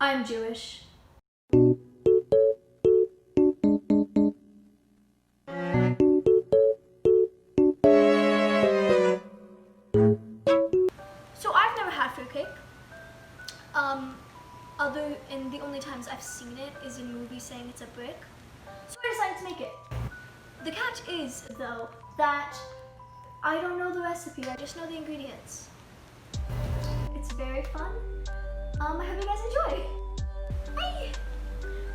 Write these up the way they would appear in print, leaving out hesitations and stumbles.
I'm Jewish. So I've never had fruitcake. And the only times I've seen it is in movies saying it's a brick. So I decided to make it. The catch is, though, that I don't know the recipe, I just know the ingredients. It's very fun. I hope you guys enjoy. Bye!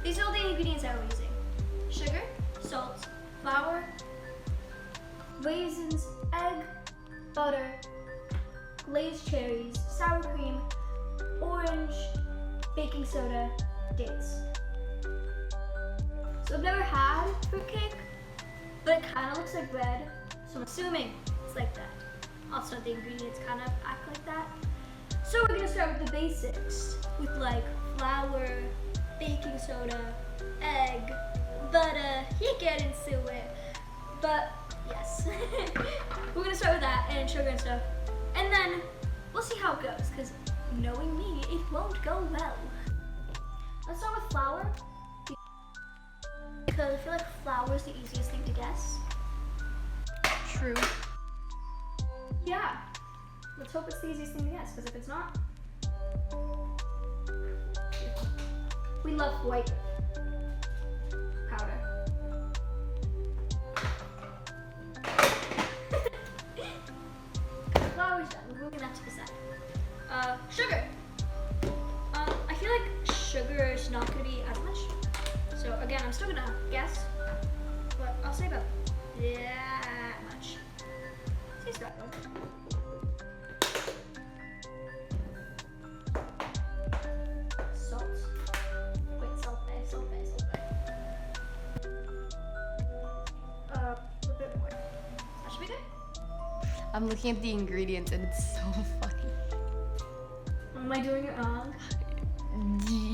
These are all the ingredients that we're using. Sugar, salt, flour, raisins, egg, butter, glazed cherries, sour cream, orange, baking soda, dates. So I've never had fruitcake, but it kind of looks like bread, so I'm assuming it's like that. Also, the ingredients kind of act like that. So we're gonna start with the basics, with like flour, baking soda, egg, butter, you get into it. But yes, we're gonna start with that and sugar and stuff. And then we'll see how it goes, because knowing me, it won't go well. Let's start with flour, because I feel like flour is the easiest thing to guess. True. Yeah, let's hope it's the easiest thing to guess, because if it's not, we love white powder. Flour's done, we're moving that to the side. Sugar. I feel like sugar is not going to be as much. So again, I'm still going to guess, but I'll say about that much. Taste that one. Salt. Wait, salt bay. A bit more. That should be good. I'm looking at the ingredients and it's so funny. Am I doing it wrong?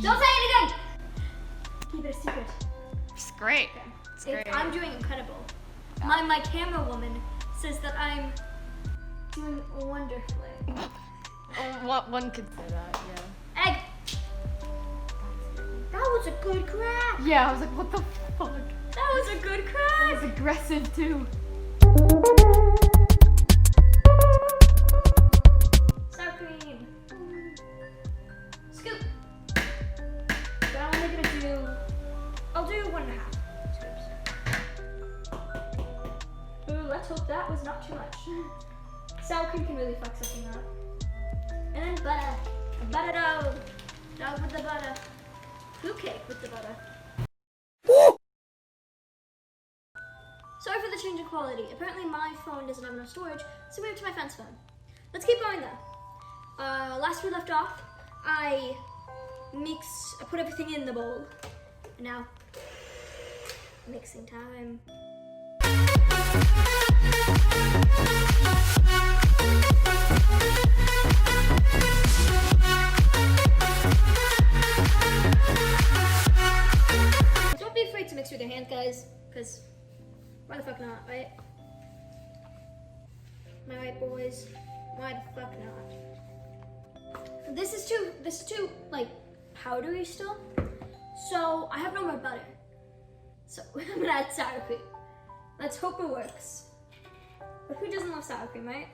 Don't say anything! Keep it a secret. It's great. Okay. It's great. I'm doing incredible. My camera woman says that I'm doing wonderfully. What one could say that, yeah. Egg! That was a good crack! Yeah, I was like, what the fuck? That was a good That crack! was aggressive too. Sour cream. Scoop. But I'm only gonna do, I'll do 1.5 scoops. Ooh, let's hope that was not too much. Sour cream can really fuck something up. And then butter. Butter dough. Dough with the butter. Fruitcake with the butter. Sorry for the change in quality. Apparently my phone doesn't have enough storage, so we moved to my friend's phone. Let's keep going though. Last we left off, I put everything in the bowl. And now, mixing time. Don't be afraid to mix with your hand, guys, because why the fuck not, right? Am I right, boys? Why the fuck not? This is too like powdery still. So I have no more butter. So I'm gonna add sour cream. Let's hope it works. But who doesn't love sour cream, right?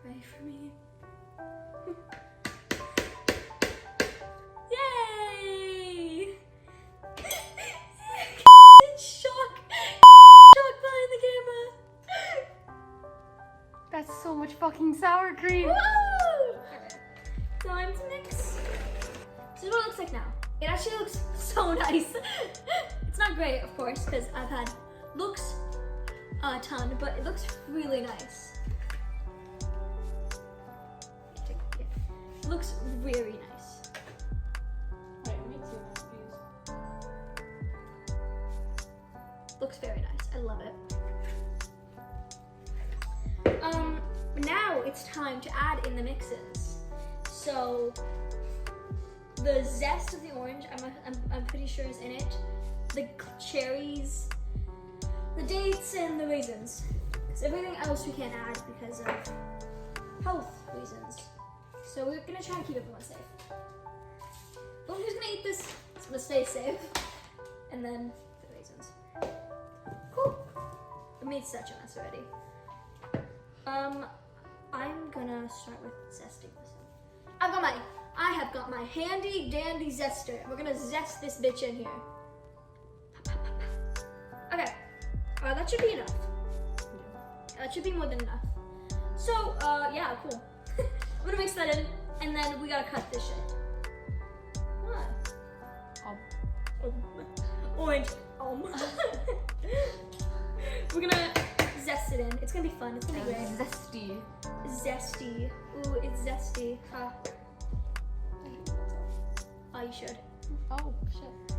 Ready for me? Yay! Shock behind the camera. That's so much fucking sour cream. Woo! Okay. Time to mix. This is what it looks like now. It actually looks so nice. It's not great, of course, because I've had looks a ton, but it looks really nice. It looks very nice. Alright, me too, please. Looks very nice. I love it. Now it's time to add in the mixes. So the zest of the orange, I'm pretty sure is in it. The cherries, the dates, and the raisins. Because everything else we can't add because of health reasons. So we're gonna try and keep everyone safe. But who's gonna eat this? It's gonna stay safe. And then the raisins. Cool. I made such a mess already. I'm gonna start with zesting this in. I have got my handy dandy zester. We're gonna zest this bitch in here. Okay. That should be enough. That should be more than enough. So, yeah, cool. I'm gonna mix that in, and then we gotta cut this shit. What? Orange. We're gonna zest it in. It's gonna be fun. It's gonna be great. Zesty. Zesty. Ooh, it's zesty. Huh. Oh, you should. Oh, shit.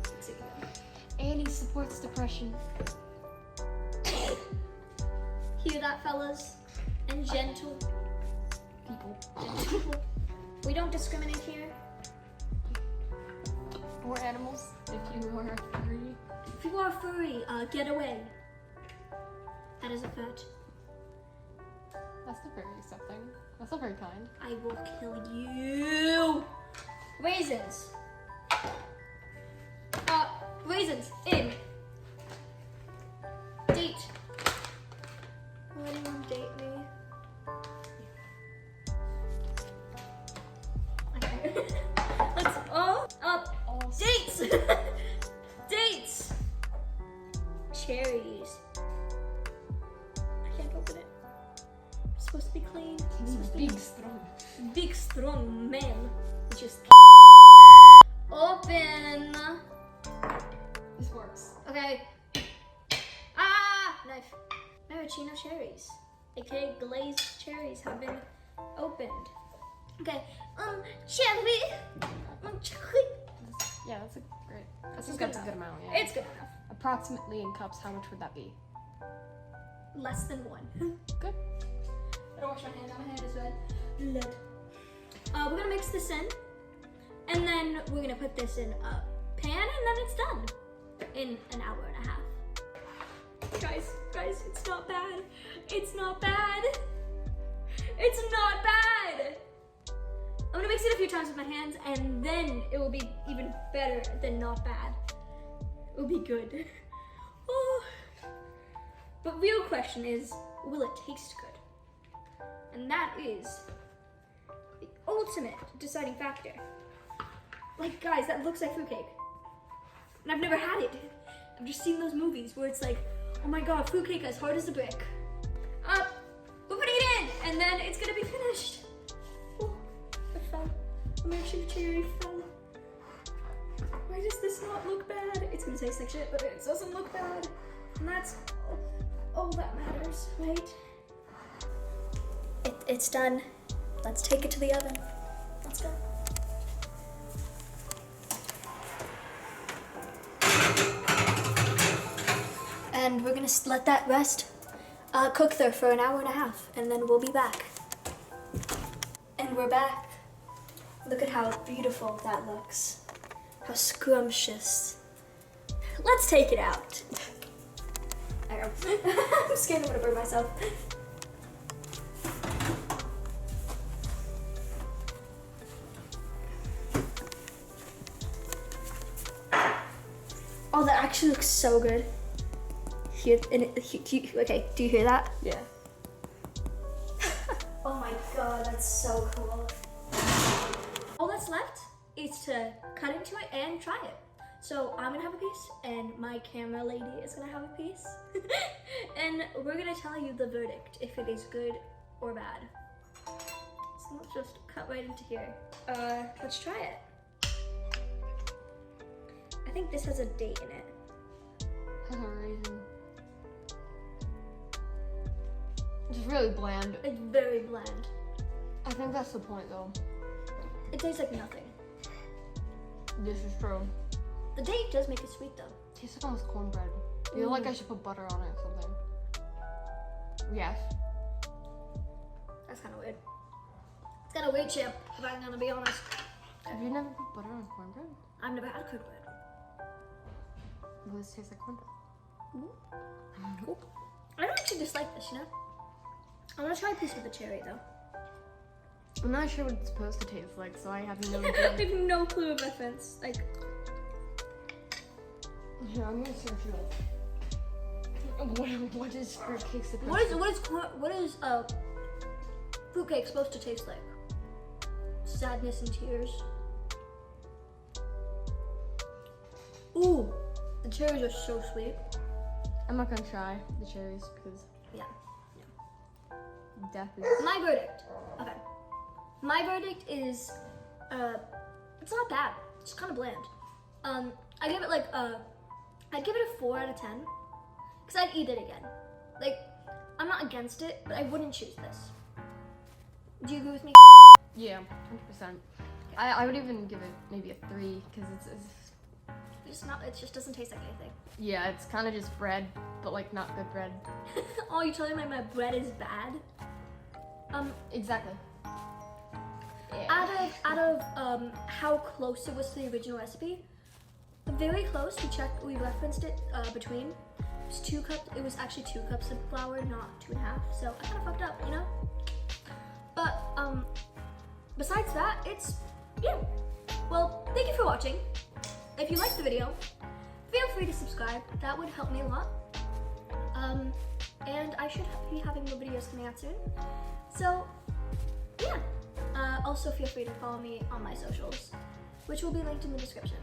Let's see again. Annie supports depression. Hear that, fellas? And gentle People. people. We don't discriminate here. Or animals, if you are furry. If you are furry, get away. That is a fact. That's not very accepting. That's not very kind. I will kill you. Raisins. Raisins in. Date. Will anyone date me? Okay. Let's dates. Dates. Cherries. I can't open it. It's supposed to be clean. It's supposed to be Big, strong. big, strong man. Just open. This works. Okay. Knife. Maraschino cherries, aka glazed cherries, have been opened. Okay. Cherry. Cherry. Yeah, that's a great. That's That's good a good enough. amount. Yeah. It's good enough. Approximately in cups, how much would that be? Less than one. Good. Better wash my hand. My hand is red. We're gonna mix this in, and then we're gonna put this in a pan, and then it's done in an hour and a half. Guys, it's not bad. It's not bad. It's not bad. I'm gonna mix it a few times with my hands, and then it will be even better than not bad. It will be good. Oh. But real question is, will it taste good? And that is the ultimate deciding factor. Like, guys, that looks like fruitcake. And I've never had it. I've just seen those movies where it's like, oh my god, fruitcake as hard as a brick. We're putting it in, and then it's gonna be finished. Oh, I fell. I'm actually cherry fell. Why does this not look bad? It's gonna taste like shit, but it doesn't look bad. And that's all that matters, right? It's done. Let's take it to the oven. Let's go. And we're gonna let that rest, cook there for an hour and a half, and then we'll be back. And we're back. Look at how beautiful that looks. How scrumptious. Let's take it out. I'm scared I'm gonna burn myself. Oh, that actually looks so good. Here, okay, do you hear that? Yeah. Oh my god, that's so cool. All that's left is to cut into it and try it. So I'm gonna have a piece, and my camera lady is gonna have a piece. And we're gonna tell you the verdict, if it is good or bad. So let's just cut right into here. Let's try it. I think this has a date in it. Has a raisin. It's really bland. It's very bland. I think that's the point, though. It tastes like nothing. This is true. The date does make it sweet though. Tastes like almost cornbread. I feel like I should put butter on it or something. Yes. That's kind of weird. It's got a weird chip, if I'm gonna be honest. Have you never put butter on cornbread? I've never had cornbread. Well, this tastes like cornbread. Cool. I don't actually dislike this, you know? I'm gonna try a piece with the cherry though. I'm not sure what it's supposed to taste like, so I have no I idea. have no clue of reference. Like, Here, I'm gonna search it up. What is fruitcake supposed what is fruitcake supposed to taste like? Sadness and tears. Ooh, the cherries are so sweet. I'm not gonna try the cherries because Yeah. death is. My verdict. Okay. My verdict is, it's not bad. It's kind of bland. I give it like I'd give it a 4 out of 10. Cause I'd eat it again. Like, I'm not against it, but I wouldn't choose this. Do you agree with me? Yeah, 100%. I would even give it maybe a 3 because It just doesn't taste like anything. yeah, it's kind of just bread, but like not good bread. Oh, you're telling me my bread is bad? Exactly. Yeah. Out of how close it was to the original recipe, very close. We referenced it between. It was 2 cups. It was actually 2 cups of flour, not 2.5. So I kind of fucked up, you know. But besides that, it's yeah. Well, thank you for watching. If you liked the video, feel free to subscribe. That would help me a lot. And I should be having more videos coming out soon. So yeah. Also feel free to follow me on my socials, which will be linked in the description.